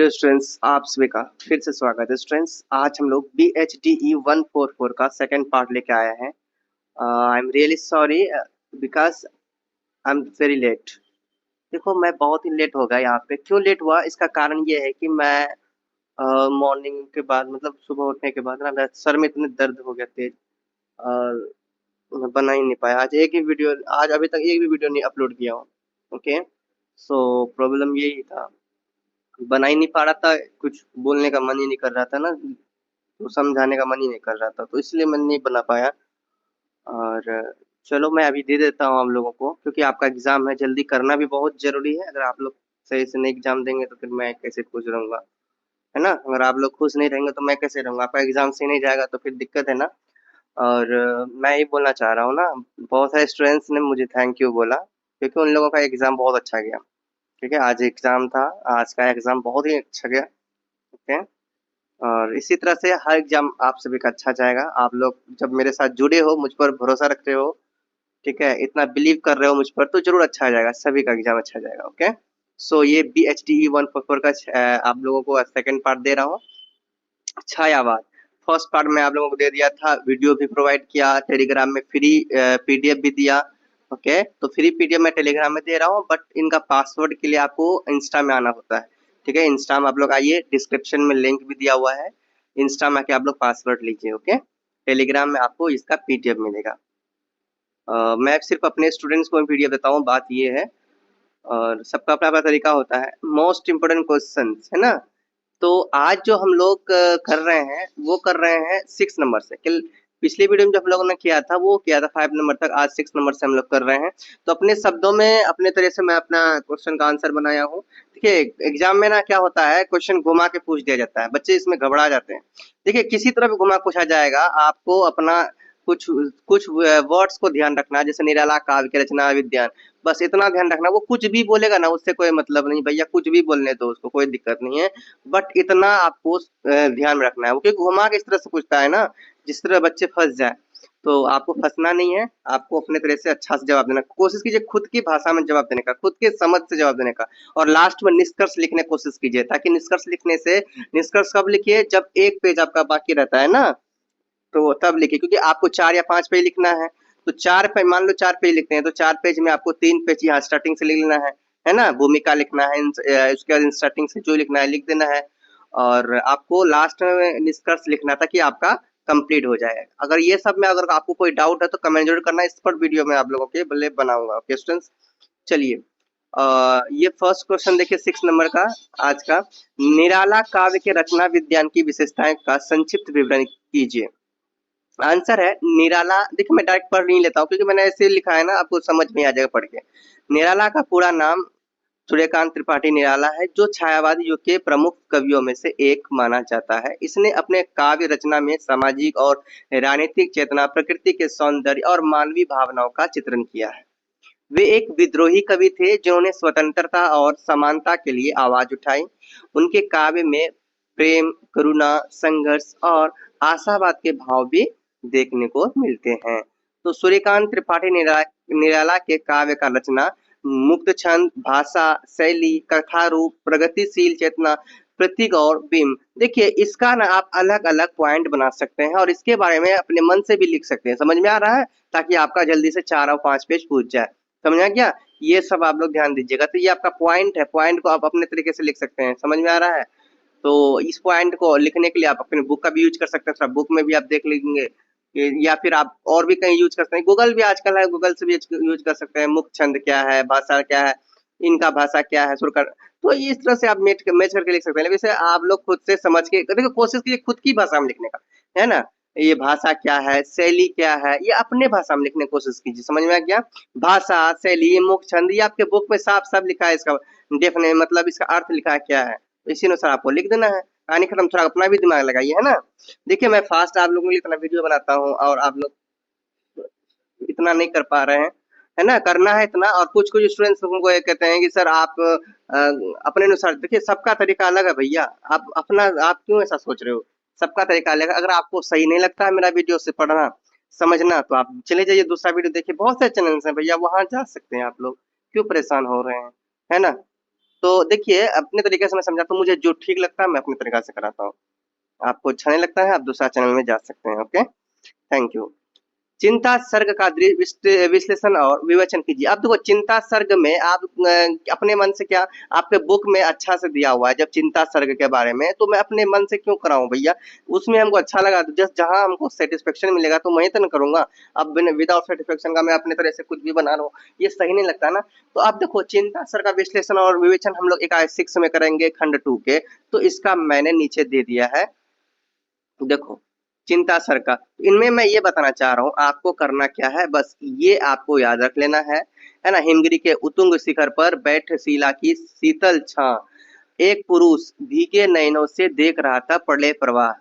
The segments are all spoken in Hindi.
डियर स्टूडेंट्स, आप सभी का फिर से स्वागत है। स्टूडेंट्स, आज हम लोग BHDE 144 का सेकंड पार्ट लेके आए हैं। I am really sorry because I am very late. देखो, मैं बहुत ही लेट हो गया यहाँ पे। क्यों लेट हुआ, इसका कारण ये है कि मैं मॉर्निंग के बाद मतलब सुबह उठने के बाद ना मेरे सर में इतने दर्द हो गया तेज, और मैं बना ही नहीं पाया। आज अभी तक एक भी वीडियो नहीं अपलोड किया हूँ। ओके, सो प्रॉब्लम यही था, बना ही नहीं पा रहा था। कुछ बोलने का मन ही नहीं कर रहा था ना, तो समझाने का मन ही नहीं कर रहा था, तो इसलिए मैं नहीं बना पाया। और चलो, मैं अभी दे देता हूँ आप लोगों को, क्योंकि आपका एग्जाम है, जल्दी करना भी बहुत जरूरी है। अगर आप लोग सही से नहीं एग्जाम देंगे तो फिर मैं कैसे खुश रहूंगा, है ना। अगर आप लोग खुश नहीं रहेंगे तो मैं कैसे रहूंगा, आपका एग्जाम सही नहीं जाएगा तो फिर दिक्कत है ना। और मैं ये बोलना चाह रहा हूँ ना, बहुत सारे स्टूडेंट्स ने मुझे थैंक यू बोला, क्योंकि उन लोगों का एग्जाम बहुत अच्छा गया। ठीक है, आज एग्जाम था, आज का एग्जाम बहुत ही अच्छा गया। ओके, और इसी तरह से हर एग्जाम आप सभी का अच्छा जाएगा। आप लोग जब मेरे साथ जुड़े हो, मुझ पर भरोसा रख रहे हो, ठीक है, इतना बिलीव कर रहे हो मुझ पर, तो जरूर अच्छा जाएगा, सभी का एग्जाम अच्छा जाएगा। ओके, सो ये BHDE 144 का आप लोगों को सेकंड पार्ट दे रहा हूँ, छायावाद। फर्स्ट पार्ट में आप लोगों को दे दिया था, वीडियो भी प्रोवाइड किया, टेलीग्राम में फ्री PDF भी दिया। ओके, तो फ्री PDF मैं टेलीग्राम में दे रहा हूँ, बट इनका पासवर्ड के लिए आपको इंस्टा में आना होता है। ठीक है, इंस्टा में आप लोग आइए, डिस्क्रिप्शन में लिंक भी दिया हुआ है, इंस्टा में आके आप लोग पासवर्ड लीजिए। ओके, टेलीग्राम में आपको इसका PDF मिलेगा। मैं सिर्फ अपने स्टूडेंट्स को PDF देता हूँ, बात ये है, और सबका अपना अपना तरीका होता है। मोस्ट इम्पोर्टेंट क्वेश्चन है ना, तो आज जो हम लोग कर रहे हैं वो कर रहे हैं 6 नंबर से। कल पिछली वीडियो में जो हम लोगों ने किया था वो किया था 5 नंबर तक, आज 6 नंबर से हम लोग कर रहे हैं। तो अपने शब्दों में अपने तरह से मैं अपना क्वेश्चन का आंसर बनाया हूँ। देखिए, एग्जाम में ना क्या होता है, क्वेश्चन घुमा के पूछ दिया जाता है, बच्चे इसमें घबरा जाते हैं। देखिए, किसी तरह भी घुमा पूछा जाएगा, आपको अपना कुछ कुछ वर्ड्स को ध्यान रखना है, जैसे निराला काव्य की रचना विद्यान, बस इतना ध्यान रखना। वो कुछ भी बोलेगा ना, उससे कोई मतलब नहीं भैया, कुछ भी बोलने दो उसको, कोई दिक्कत नहीं है। बट इतना आपको ध्यान में रखना है, वो क्योंकि घुमा के इस तरह से पूछता है ना, जिस तरह बच्चे फंस जाए। तो आपको फंसना नहीं है, आपको अपने तरह से अच्छा से जवाब देना कोशिश कीजिए, खुद की भाषा में जवाब देने का, खुद के समझ से जवाब देने का। और लास्ट में निष्कर्ष लिखने की कोशिश कीजिए, ताकि निष्कर्ष लिखने से, निष्कर्ष कब लिखिए, जब एक पेज आपका बाकी रहता है ना, तो तब लिखिए, क्योंकि आपको 4 या 5 पेज लिखना है। तो 4 पेज, मान लो 4 पेज लिखते हैं, तो 4 पेज में आपको 3 पेज यहाँ स्टार्टिंग से लिख लेना है ना, भूमिका लिखना है, उसके बाद स्टार्टिंग से जो लिखना है लिख देना है, और आपको लास्ट में निष्कर्ष लिखना था कि आपका कंप्लीट हो जाए। अगर ये सब में अगर आपको कोई डाउट है तो कमेंट जरूर करना, इस पर वीडियो में आप लोगों के लिए बनाऊंगा। ओके स्टूडेंट्स, चलिए, ये फर्स्ट क्वेश्चन देखिए 6 नंबर का आज का। निराला काव्य के रचना विज्ञान की विशेषताएं का संक्षिप्त विवरण कीजिए। आंसर है निराला। देखिए, मैं डायरेक्ट पढ़ नहीं लेता हूँ, क्योंकि मैंने ऐसे लिखा है ना, आपको समझ में आ जाएगा पढ़ के। निराला का पूरा नाम सूर्यकांत त्रिपाठी निराला है, जो छायावादी युग के प्रमुख कवियों में से एक माना जाता है। इसने अपने काव्य रचना में सामाजिक और राजनीतिक चेतना, प्रकृति के सौंदर्य और मानवीय भावनाओं का चित्रण किया है। वे एक विद्रोही कवि थे, जिन्होंने स्वतंत्रता और समानता के लिए आवाज उठाई। उनके काव्य में प्रेम, करुणा, संघर्ष और आशावाद के भाव भी देखने को मिलते हैं। तो सूर्यकांत त्रिपाठी निराला के काव्य का रचना मुक्त छंद, भाषा, शैली, कथा रूप, प्रगतिशील चेतना, प्रतीक और बिंब। देखिए, इसका ना आप अलग अलग पॉइंट बना सकते हैं, और इसके बारे में अपने मन से भी लिख सकते हैं। समझ में आ रहा है, ताकि आपका जल्दी से 4 और 5 पेज पूछ जाए। समझ आ गया, ये सब आप लोग ध्यान दीजिएगा। तो ये आपका पॉइंट है, पॉइंट को आप अपने तरीके से लिख सकते हैं। समझ में आ रहा है, तो इस पॉइंट को लिखने के लिए आप अपने बुक का भी यूज कर सकते हैं, बुक में भी आप देख लेंगे, या फिर आप और भी कहीं यूज कर सकते हैं। गूगल भी आजकल है, गूगल से भी यूज कर सकते हैं। मुक्त छंद क्या है, भाषा क्या है, इनका भाषा क्या है, सुर कर, तो इस तरह से आप मैच करके लिख सकते हैं। वैसे आप लोग खुद से समझ के देखो, कोशिश कीजिए खुद की भाषा में लिखने का, है ना। ये भाषा क्या है, शैली क्या है, ये अपने भाषा में लिखने की कोशिश कीजिए। समझ में आ गया, भाषा, शैली, मुक्त छंद, ये आपके बुक में साफ साफ लिखा है, इसका डेफिने मतलब इसका अर्थ लिखा है क्या है, तो इसी अनुसार आपको लिख देना है। कहानी खत्म, थोड़ा अपना भी दिमाग लगाइए, है ना। देखिए, मैं फास्ट आप लोगों के लिए इतना वीडियो बनाता हूँ, और आप लोग इतना नहीं कर पा रहे हैं, है ना। करना है इतना, और कुछ कुछ स्टूडेंट्स को ये कहते हैं कि सर आप अपने अनुसार, देखिए सबका तरीका अलग है भैया, आप अपना, आप क्यों ऐसा सोच रहे हो, सबका तरीका अलग है। अगर आपको सही नहीं लगता है मेरा वीडियो से पढ़ना समझना, तो आप चले जाइए दूसरा वीडियो देखिए, बहुत से चैनल्स हैं भैया, वहां जा सकते हैं आप लोग, क्यों परेशान हो रहे हैं, है ना। तो देखिए अपने तरीके से मैं समझाता हूँ, मुझे जो ठीक लगता है मैं अपने तरीके से कराता हूँ। आपको अच्छा नहीं लगता है आप दूसरा चैनल में जा सकते हैं। Okay, thank you. चिंता सर्ग का विश्लेषण और विवेचन कीजिए। अब देखो चिंता सर्ग में आप अपने मन से क्या, आपके बुक में अच्छा से दिया हुआ है जब चिंता सर्ग के बारे में, तो मैं अपने मन से क्यों कराऊं भैया। उसमें हमको अच्छा लगा तो जस्ट जहां हमको सेटिस्फेक्शन मिलेगा तो वहीं तो ना करूंगा। अब विदाउट सेटिस्फेक्शन का मैं अपने तरह से कुछ भी बना रहा हूँ, ये सही नहीं लगता ना। तो आप देखो चिंता सर्ग का विश्लेषण और विवेचन हम लोग इकाई 6 में करेंगे खंड 2 के, तो इसका मैंने नीचे दे दिया है। देखो चिंता सर का, इनमें मैं ये बताना चाह रहा हूँ आपको करना क्या है, बस ये आपको याद रख लेना है ना। हिमगिरी के उतुंग शिखर पर बैठ शिला की शीतल छां, एक पुरुष भीगे नयनों से देख रहा था प्रलय प्रवाह,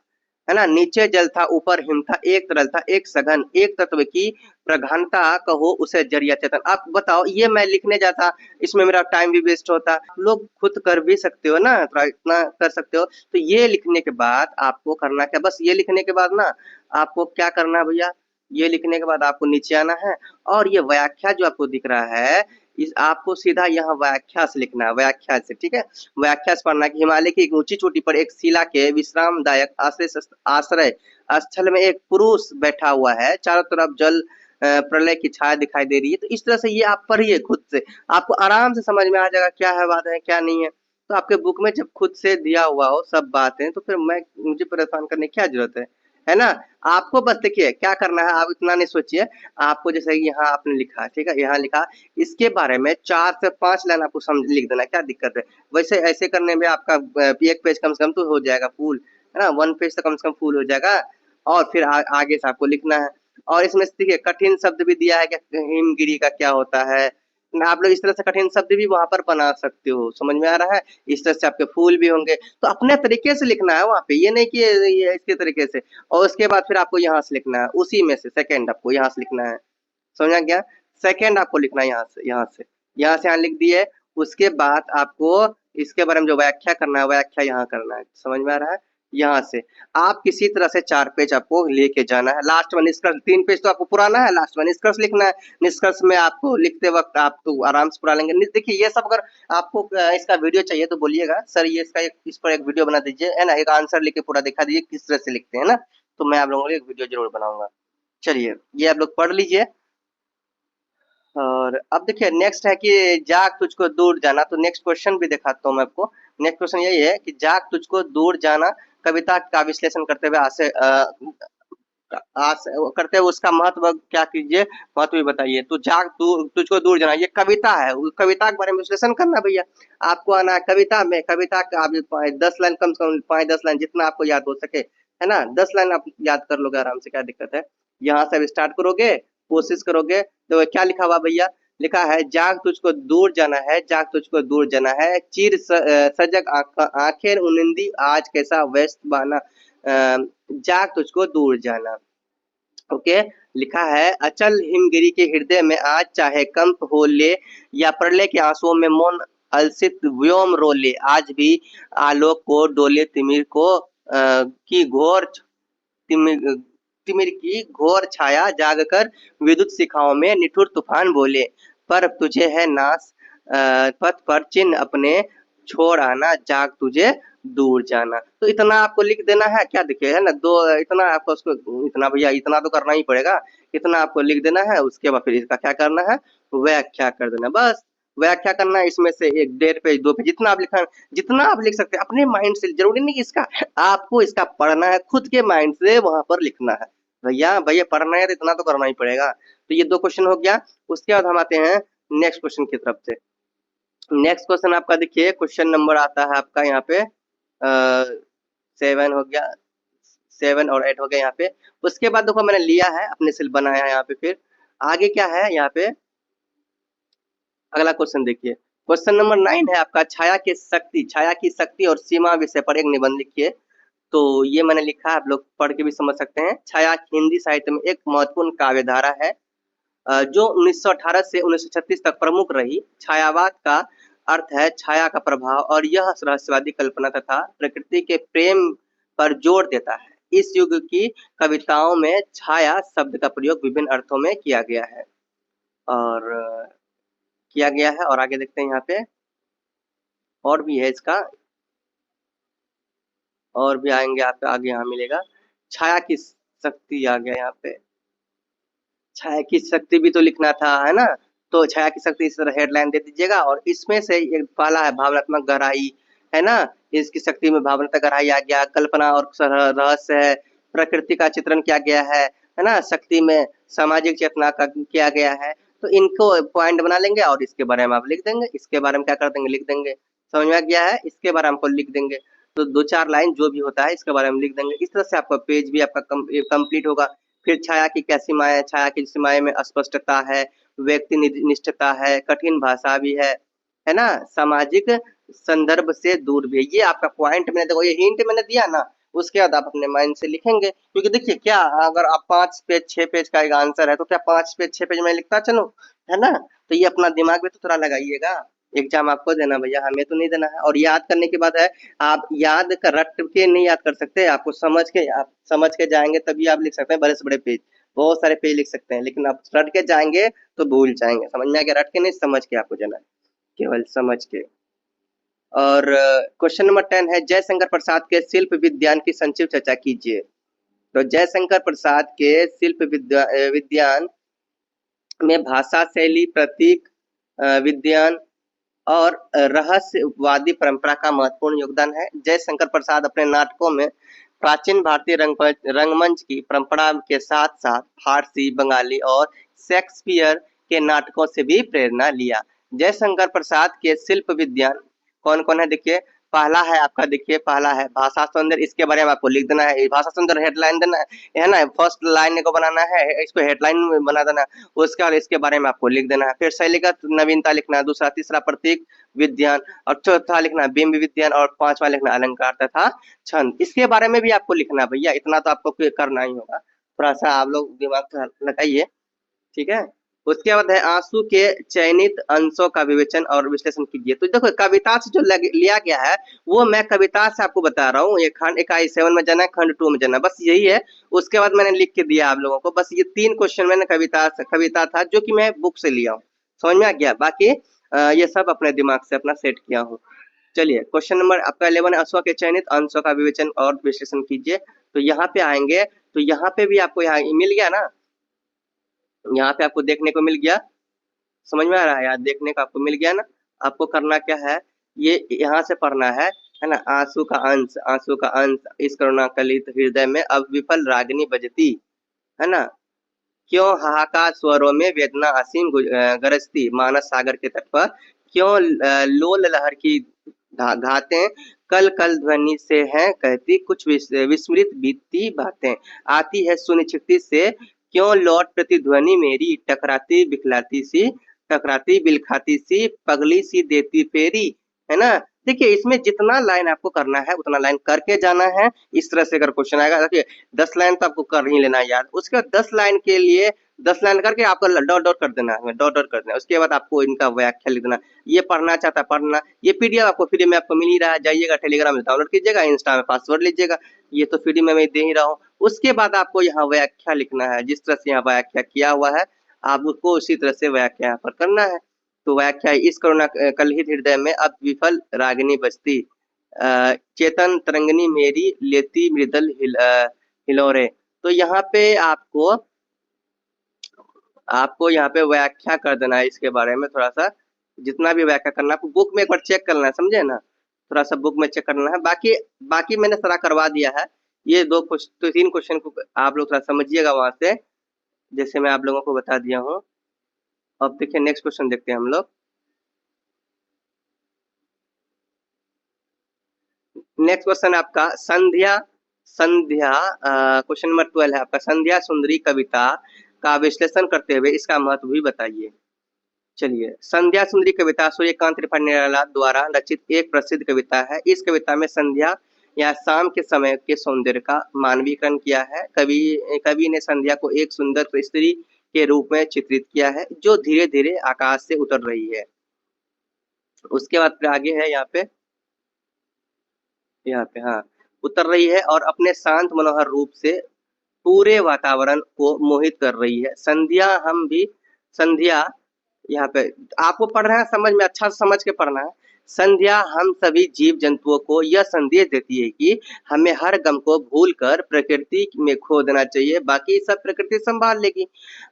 है ना। नीचे जल था ऊपर हिम था, एक तरल था एक सघन, एक तत्व की प्रधानता कहो उसे जरिया चेतन। आप बताओ ये मैं लिखने जाता, इसमें मेरा टाइम भी वेस्ट होता। लोग खुद कर भी सकते हो ना, थोड़ा इतना कर सकते हो। तो ये लिखने के बाद आपको करना क्या, बस ये लिखने के बाद ना आपको क्या करना है भैया, ये लिखने के बाद आपको नीचे आना है और ये व्याख्या जो आपको दिख रहा है, इस आपको सीधा यहाँ व्याख्या से लिखना है, व्याख्या से, ठीक है। व्याख्या से पढ़ना कि हिमालय की एक ऊंची चोटी पर एक शिला के विश्रामदायक आश्रय आश्रय स्थल में एक पुरुष बैठा हुआ है, चारों तरफ जल प्रलय की छाया दिखाई दे रही है। तो इस तरह से ये आप पढ़िए खुद से, आपको आराम से समझ में आ जाएगा क्या है बात है क्या नहीं है। तो आपके बुक में जब खुद से दिया हुआ हो सब बातें, तो फिर मुझे परेशान करने की क्या जरूरत है ना। आपको बस देखिए क्या करना है, आप इतना नहीं सोचिए। आपको जैसे यहाँ आपने लिखा, ठीक है, यहाँ लिखा, इसके बारे में 4 से 5 लाइन आपको समझ लिख देना, क्या दिक्कत है। वैसे ऐसे करने में आपका एक पेज कम से कम तो हो जाएगा फुल, है ना, 1 पेज तो कम से कम फुल हो जाएगा। और फिर आगे से आपको लिखना है। और इसमें देखिए कठिन शब्द भी दिया है कि हिमगिरी का क्या होता है ना, आप लोग इस तरह से कठिन शब्द भी वहां पर बना सकते हो, समझ में आ रहा है। इस तरह से आपके फूल भी होंगे, तो अपने तरीके से लिखना है वहां पे, ये नहीं कि ये इसके तरीके से। और उसके बाद फिर आपको यहाँ से लिखना है, उसी में से सेकंड आपको यहाँ से लिखना है, समझा गया। सेकंड आपको लिखना है यहाँ से यहाँ लिख दिए। उसके बाद आपको इसके बारे में जो व्याख्या करना है, व्याख्या यहाँ करना है, समझ में आ रहा है। यहाँ से आप किसी तरह से 4 पेज आपको लेके जाना है। लास्ट में निष्कर्ष 3 पेज तो आपको पुराना है, लास्ट में निष्कर्ष लिखना है। निष्कर्ष में आपको लिखते वक्त आप तो आराम से पुरा लेंगे। देखिए ये सब अगर आपको इसका वीडियो चाहिए तो बोलिएगा सर ये इसका इस पर एक वीडियो बना दीजिए, है ना, एक आंसर लिख के पूरा दिखा दीजिए किस तरह से लिखते हैं ना, तो मैं आप लोगों को एक वीडियो जरूर बनाऊंगा। चलिए ये आप लोग पढ़ लीजिए। और अब देखिए नेक्स्ट है कि जाग तुझको दूर जाना, तो नेक्स्ट क्वेश्चन भी दिखाता हूँ मैं आपको। नेक्स्ट क्वेश्चन यही है कि जाग तुझको दूर जाना कविता का विश्लेषण करते हुए आस करते हुए उसका महत्व क्या कीजिए, महत्व भी बताइए। तो जाग तुझको दूर जाना ये कविता है, उस कविता के बारे में विश्लेषण करना भैया। आपको आना है कविता में, कविता का आप 10 लाइन कम से कम 5-10 लाइन जितना आपको याद हो सके, है ना, 10 लाइन आप याद कर लोगे आराम से, क्या दिक्कत है। यहाँ से स्टार्ट करोगे, कोशिश करोगे। तो क्या लिखा हुआ भैया, लिखा है जाग तुझको दूर जाना है, जाग तुझको दूर जाना है, सजग आंखें उनिंदी आज कैसा व्यस्त बहाना, जाग तुझको दूर जाना। ओके, लिखा है अचल हिमगिरी के हृदय में आज चाहे कंप हो ले, या प्रलय के आंसुओं में मौन अलसित व्योम रो ले, आज भी आलोक को डोले तिमिर को की घोर तिमिर तिमिर की घोर छाया जागकर विद्युत शिखाओं में निठुर तूफान बोले, पर तुझे है नाश पथ पर चिन्ह अपने छोड़ आना, जाग तुझे दूर जाना। तो इतना आपको लिख देना है, क्या दिखे है ना, दो इतना आपको उसको, इतना भैया इतना तो करना ही पड़ेगा। इतना आपको लिख देना है, उसके बाद फिर इसका क्या करना है, व्याख्या कर देना, बस व्याख्या करना है। इसमें से एक 1.5 पेज 2 पेज जितना आप लिखा, जितना आप लिख सकते हैं अपने माइंड से, जरूरी नहीं कि इसका आपको इसका पढ़ना है, खुद के माइंड से वहां पर लिखना है। भैया भैया पढ़ना है तो इतना तो करना ही पड़ेगा। तो ये 2 क्वेश्चन हो गया। उसके बाद हम आते हैं नेक्स्ट क्वेश्चन की तरफ से। नेक्स्ट क्वेश्चन आपका देखिए, क्वेश्चन नंबर आता है आपका यहाँ पे 7 हो गया, 7 और 8 हो गया यहाँ पे। उसके बाद देखो मैंने लिया है अपने से बनाया है यहाँ पे। फिर आगे क्या है यहाँ पे, अगला क्वेश्चन देखिए, क्वेश्चन नंबर 9 है आपका, छाया की शक्ति और सीमा विषय पर एक निबंध लिखिए। तो ये मैंने लिखा है, आप लोग पढ़ के भी समझ सकते हैं। छाया हिंदी साहित्य में एक महत्वपूर्ण काव्य धारा है जो 1918 से 1936 तक प्रमुख रही। छायावाद का अर्थ है छाया का प्रभाव, और यह रहस्यवादी कल्पना तथा प्रकृति के प्रेम पर जोर देता है। इस युग की कविताओं में छाया शब्द का प्रयोग विभिन्न अर्थों में किया गया है, और आगे देखते हैं यहाँ पे। और भी है इसका, और भी आएंगे यहाँ पे, आगे यहाँ मिलेगा। छाया की शक्ति आ गया यहाँ पे, छाया की शक्ति भी तो लिखना था, है ना। तो छाया की शक्ति इस तरह हेडलाइन दे दीजिएगा, और इसमें से एक पहला है भावनात्मक गहराई, है ना। इसकी शक्ति में भावनात्मक गहराई आ गया, कल्पना और रहस्य है, प्रकृति का चित्रण किया गया है ना। शक्ति में सामाजिक चेतना का किया गया है। तो इनको पॉइंट बना लेंगे और इसके बारे में आप लिख देंगे, इसके बारे में क्या कर देंगे, लिख देंगे। समझ में आ गया है, इसके बारे में हमको लिख देंगे। तो 2-4 लाइन जो भी होता है इसके बारे में लिख देंगे। इस तरह से आपका पेज भी आपका कंप्लीट होगा। फिर छाया की क्या सीमाएं, छाया की सीमाएं में अस्पष्टता है, व्यक्ति निष्ठता है, कठिन भाषा भी है ना, सामाजिक संदर्भ से दूर भी है। ये आपका पॉइंट मैंने, देखो ये हिंट मैंने दिया ना, उसके बाद आप अपने माइंड से लिखेंगे। क्योंकि देखिए क्या, अगर आप 5 पेज 6 पेज का एक आंसर है तो क्या 5 पेज 6 पेज में लिखता चलो, है ना। तो ये अपना दिमाग में तो थोड़ा लगाइएगा। एग्जाम आपको देना भैया, हमें तो नहीं देना है। और याद करने की बात है, आप याद कर रट के नहीं याद कर सकते, आपको समझ के, आप समझ के जाएंगे तभी आप लिख सकते हैं बड़े से बड़े पेज, बहुत सारे पेज लिख सकते हैं। लेकिन आप रट के जाएंगे तो भूल जाएंगे। समझ में आ गया, रट के नहीं, समझ के आपको जाना है, केवल समझ के। और क्वेश्चन नंबर 10 है, जयशंकर प्रसाद के शिल्प विज्ञान की संक्षिप्त चर्चा कीजिए। तो जयशंकर प्रसाद के शिल्प विज्ञान में भाषा, शैली, प्रतीक विज्ञान और रहस्यवादी परंपरा का महत्वपूर्ण योगदान है। जयशंकर प्रसाद अपने नाटकों में प्राचीन भारतीय रंगमंच की परंपरा के साथ साथ फारसी, बंगाली और शेक्सपियर के नाटकों से भी प्रेरणा लिया। जयशंकर प्रसाद के शिल्प विज्ञान कौन कौन है, देखिए पहला है आपका, देखिए पहला है भाषा सौंदर्य, इसके बारे में आपको लिख देना है। भाषा सौंदर्य हेडलाइन देना है ना, फर्स्ट लाइन को बनाना है, इसको हेडलाइन बना देना है। उसके बाद इसके बारे में आपको लिख देना है। फिर शैलीगत नवीनता लिखना है, दूसरा, तीसरा प्रतीक विज्ञान, और चौथा लिखना बिंब विज्ञान, और पांचवा लिखना अलंकार तथा छंद। इसके बारे में भी आपको लिखना भैया, इतना तो आपको करना ही होगा। थोड़ा सा आप लोग दिमाग लगाइए, ठीक है। उसके बाद है आंसू के चयनित अंशों का विवेचन और विश्लेषण कीजिए। तो देखो कविता से जो लिया गया है वो मैं कविता से आपको बता रहा हूँ। ये खंड इकाई 7 में जाना है, खंड 2 में जाना है, बस यही है। उसके बाद मैंने लिख के दिया आप लोगों को, बस ये 3 क्वेश्चन मैंने कविता था जो कि मैं बुक से लिया हूँ। समझ में आ गया, बाकी ये सब अपने दिमाग से अपना सेट किया हूँ। चलिए क्वेश्चन नंबर आपका 11 है, अश्व के चयनित अंशों का विवेचन और विश्लेषण कीजिए। तो यहाँ पे आएंगे, तो यहाँ पे भी आपको यहाँ मिल गया ना, यहाँ पे आपको देखने को मिल गया। समझ में आ रहा है, यार देखने को आपको मिल गया ना। आपको करना क्या है, ये यहाँ से पढ़ना है ना। आंसू का अंश, आंसू का अंश, इस करुणा कलित हृदय में अब विफल रागिनी बजती, है ना। क्यों हाहाकार स्वरों में वेदना असीम गरजती, मानस सागर के तट पर क्यों लोल लहर की घातें कल कल ध्वनि से हैं कहती, कुछ विस्मृत बीतती बातें आती है सुनि छिकती से, क्यों लौट प्रतिध्वनि मेरी टकराती बिखलाती सी, टकराती बिलखाती सी पगली सी देती फेरी, है ना। देखिए इसमें जितना लाइन आपको करना है उतना लाइन करके जाना है। इस तरह से अगर क्वेश्चन आएगा, देखिए 10 लाइन तो आपको कर ही लेना है याद। उसके बाद 10 लाइन के लिए 10 लाइन करके आपको डॉट डॉट कर देना है, डॉट डॉट कर देना है। उसके बाद आपको इनका व्याख्या लिख देना। ये पढ़ना चाहता है पढ़ना, ये पीडीएफ आपको फ्री में आपको मिल ही रहा है, जाइएगा टेलीग्राम में डाउनलोड कीजिएगा, इंस्टा में पासवर्ड लीजिएगा, ये तो फ्री में मैं दे ही रहा हूँ। उसके बाद आपको यहाँ व्याख्या लिखना है, जिस तरह से यहाँ व्याख्या किया हुआ है आप उसको उसी तरह से व्याख्या यहाँ पर करना है। तो व्याख्या, इस करुणा कलहित हृदय में अब विफल रागिनी बजती, चेतन तरंगनी मेरी लेती मृदल हिलोरे। तो यहाँ पे आपको यहाँ पे व्याख्या कर देना है इसके बारे में थोड़ा सा, जितना भी व्याख्या करना आपको बुक में एक बार चेक करना है, समझे ना। थोड़ा सा बुक में चेक करना है, बाकी बाकी मैंने सारा करवा दिया है। ये 3 क्वेश्चन को आप लोग थोड़ा समझिएगा वहां से, जैसे मैं आप लोगों को बता दिया हूँ। अब देखिए नेक्स्ट क्वेश्चन देखते हैं हम लोग। नेक्स्ट क्वेश्चन आपका संध्या संध्या क्वेश्चन नंबर 12 है आपका, संध्या सुंदरी कविता का विश्लेषण करते हुए इसका महत्व भी बताइए। चलिए, संध्या सुंदरी कविता सूर्यकांत त्रिपाठी निराला द्वारा रचित एक प्रसिद्ध कविता है। इस कविता में संध्या या शाम के समय के सौंदर्य का मानवीकरण किया है। कवि ने संध्या को एक सुंदर स्त्री के रूप में चित्रित किया है जो धीरे धीरे आकाश से उतर रही है। उसके बाद फिर आगे है यहाँ पे हाँ, उतर रही है और अपने शांत मनोहर रूप से पूरे वातावरण को मोहित कर रही है। संध्या यहाँ पे आपको पढ़ना है, समझ में अच्छा समझ के पढ़ना है। संध्या हम सभी जीव जंतुओं को यह संदेश देती है कि हमें हर गम को भूलकर प्रकृति में खो देना चाहिए, बाकी सब प्रकृति संभाल लेगी।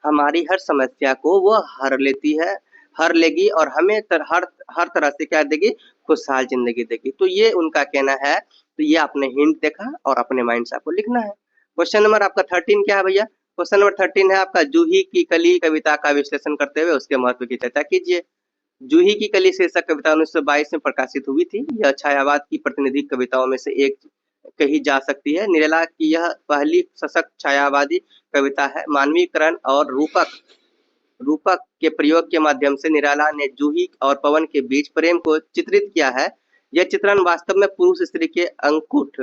हमारी हर समस्या को वो हर लेगी और हमें हर तरह से क्या देगी, खुशहाल जिंदगी देगी। तो ये उनका कहना है। तो ये आपने हिंट देखा और अपने माइंड से आपको लिखना है। क्वेश्चन नंबर आपका 13 क्या है भैया? क्वेश्चन नंबर 13 है आपका, जूही की कली कविता का विश्लेषण करते हुए उसके महत्व की चर्चा कीजिए। जूही की कली शीर्षक कविता 1922 में प्रकाशित हुई थी। यह छायावाद की प्रतिनिधि कविताओं में से एक कही जा सकती है। निराला की यह पहली सशक्त छायावादी कविता है। मानवीकरण और रूपक के प्रयोग के माध्यम से निराला ने जूही और पवन के बीच प्रेम को चित्रित किया है। यह चित्रण वास्तव में पुरुष स्त्री के अंकुठ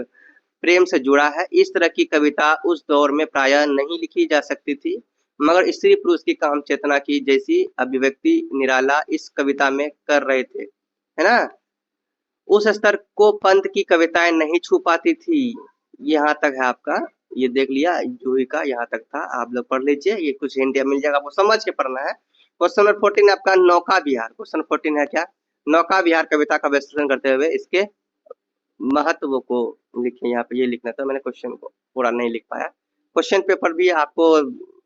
प्रेम से जुड़ा है। इस तरह की कविता उस दौर में प्रायः नहीं लिखी जा सकती थी, मगर स्त्री पुरुष की काम चेतना की जैसी अभिव्यक्ति निराला इस कविता में कर रहे थे, है ना। उस स्तर को पंत की कविताएं नहीं छू पाती थी। यहाँ तक है आपका, ये देख लिया जूही का, यहाँ तक था। आप लोग पढ़ लीजिए, ये कुछ हिंट मिल जाएगा, आपको समझ के पढ़ना है। क्वेश्चन नंबर 14 आपका नौका विहार। क्वेश्चन 14 है क्या? नौका विहार कविता का विश्लेषण करते हुए इसके महत्व को लिखिए। यहाँ पे ये लिखना था, मैंने क्वेश्चन को पूरा नहीं लिख पाया। क्वेश्चन पेपर भी आपको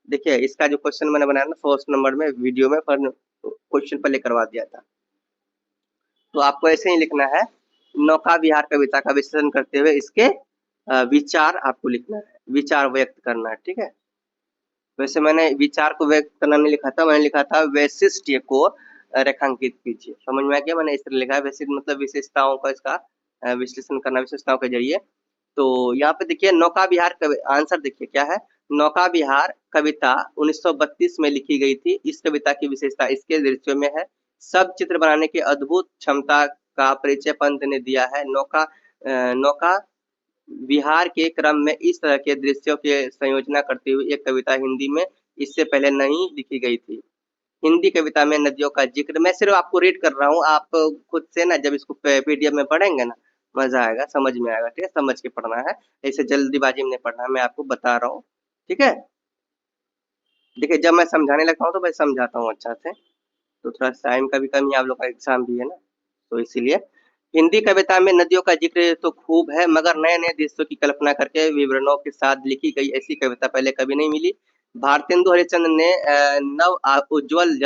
देखिए, इसका जो क्वेश्चन मैंने बनाया ना फर्स्ट नंबर में वीडियो में क्वेश्चन पहले करवा दिया था। तो आपको ऐसे ही लिखना है, नौका विहार कविता का विश्लेषण करते हुए इसके विचार आपको लिखना है, विचार व्यक्त करना है, ठीक है। वैसे मैंने विचार को व्यक्त करना नहीं लिखा था, मैंने लिखा था वैशिष्ट्य को रेखांकित कीजिए। समझ में आ गया? मैंने इस तरह लिखा है, वैशिष्ट्य मतलब विशेषताओं का इसका विश्लेषण करना विशेषताओं के जरिए। तो यहाँ पे देखिए नौका विहार आंसर देखिए क्या है। नौका विहार कविता 1932 में लिखी गई थी। इस कविता की विशेषता इसके दृश्यों में है। सब चित्र बनाने की अद्भुत क्षमता का परिचय पंत ने दिया है। नौका विहार के क्रम में इस तरह के दृश्यों के संयोजना करती हुई एक कविता हिंदी में इससे पहले नहीं लिखी गई थी। हिंदी कविता में नदियों का जिक्र, मैं सिर्फ आपको रीड कर रहा हूँ, आप खुद से ना जब इसको पीडीएफ में पढ़ेंगे ना मजा आएगा, समझ में आएगा, ठीक है। समझ के पढ़ना है, ऐसे जल्दीबाजी में नहीं पढ़ना है, मैं आपको बता रहा हूँ, ठीक है। देखिए जब मैं समझाने लगता हूँ तो मैं समझाता हूँ अच्छा से, तो थोड़ा टाइम का भी कमी, आप लोग का एग्जाम भी है ना, तो इसीलिए। हिंदी कविता में नदियों का जिक्र तो खूब है, मगर नए नए दृश्यों की कल्पना करके विवरणों के साथ लिखी गई ऐसी कविता पहले कभी नहीं मिली। भारतेंदु हरिश्चंद्र ने नव उज्ज्वल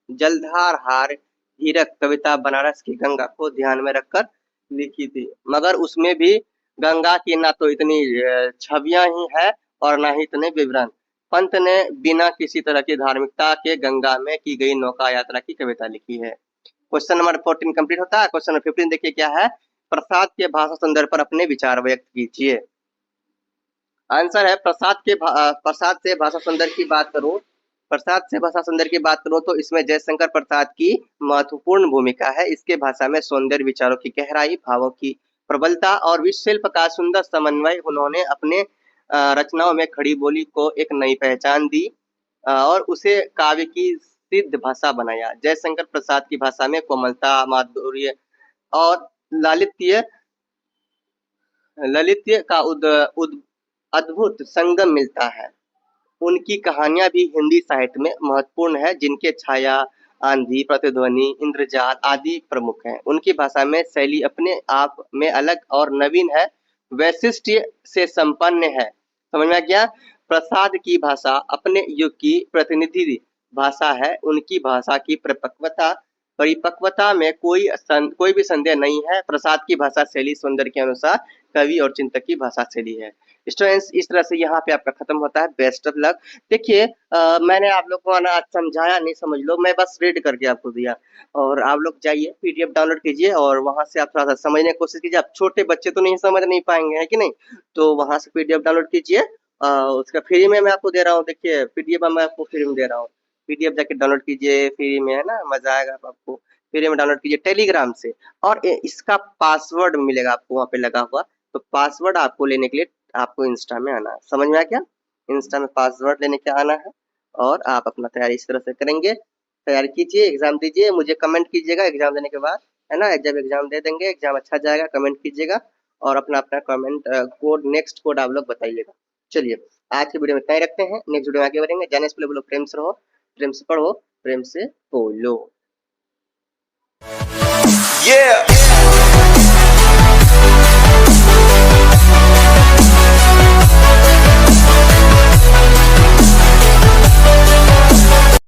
जलधार हार हीरक कविता बनारस की गंगा को ध्यान में रखकर लिखी थी, मगर उसमें भी गंगा की ना तो इतनी छवियां ही है और ना ही इतने विवरण। पंत ने बिना किसी तरह की धार्मिकता के गंगा में की गई नौका यात्रा की कविता लिखी है। क्वेश्चन नंबर 14 कंप्लीट होता है। क्वेश्चन नंबर 15 देखिए क्या है। प्रसाद के भाषा संदर्भ पर अपने विचार व्यक्त कीजिए। आंसर है प्रसाद से भाषा संदर्भ की बात करूं, प्रसाद से भाषा संदर्भ की बात करूं तो इसमें जयशंकर प्रसाद की महत्वपूर्ण भूमिका है। इसके भाषा में सौंदर्य, विचारों की गहराई, भावों की प्रबलता और विश्वशिल्प का सुंदर समन्वय उन्होंने अपने रचनाओं में खड़ी बोली को एक नई पहचान दी और उसे काव्य की सिद्ध भाषा बनाया। जयशंकर प्रसाद की भाषा में कोमलता, माधुर्य और ललित्य का अद्भुत संगम मिलता है। उनकी कहानियां भी हिंदी साहित्य में महत्वपूर्ण है, जिनके छाया, आंधी, प्रतिध्वनि, इंद्रजाल आदि प्रमुख हैं। उनकी भाषा में शैली अपने आप में अलग और नवीन है, वैशिष्ट्य से संपन्न है। समझ में आ गया? प्रसाद की भाषा अपने युग की प्रतिनिधि भाषा है। उनकी भाषा की परिपक्वता में कोई भी संदेह नहीं है। प्रसाद की भाषा शैली सौंदर्य के अनुसार कवि और चिंतक की भाषा शैली है। स्टूडेंट्स इस तरह से यहाँ पे आपका खत्म होता है। Best of luck. देखिए मैंने आप लोग को ना समझाया नहीं, समझ लो, मैं बस रीड करके आपको दिया, और आप लोग जाइए पीडीएफ डाउनलोड कीजिए और वहां से आप थोड़ा सा समझने की कोशिश कीजिए। आप छोटे बच्चे तो नहीं समझ नहीं पाएंगे, है कि नहीं, तो वहां से पीडीएफ डाउनलोड कीजिए। उसका फ्री में मैं आपको दे रहा हूँ। देखिए पीडीएफ मैं आपको फ्री में दे रहा हूँ, पीडीएफ जाके डाउनलोड कीजिए फ्री में, है ना, मजा आएगा आपको। फ्री में डाउनलोड कीजिए टेलीग्राम से, और इसका पासवर्ड मिलेगा आपको वहाँ पे लगा हुआ, तो पासवर्ड आपको लेने के लिए आपको इंस्टा में आना है। समझ में आ गया? इंस्टा में पासवर्ड लेने के आना है और आप अपना तैयारी इस तरह से करेंगे। तैयारी कीजिए, एग्जाम दीजिए, मुझे कमेंट कीजिएगा एग्जाम देने के बाद, है ना। जब एग्जाम दे देंगे, एग्जाम अच्छा जाएगा, कमेंट कीजिएगा और अपना अपना कमेंट कोड, नेक्स्ट कोड आप लोग बताइएगा। चलिए आज की वीडियो में इतना ही रखते हैं, नेक्स्ट वीडियो में आगे बढ़ेंगे। जाने से पहले बोलो प्रेम से रहो, प्रेम से पढ़ो, प्रेम से बोलो। Yeah.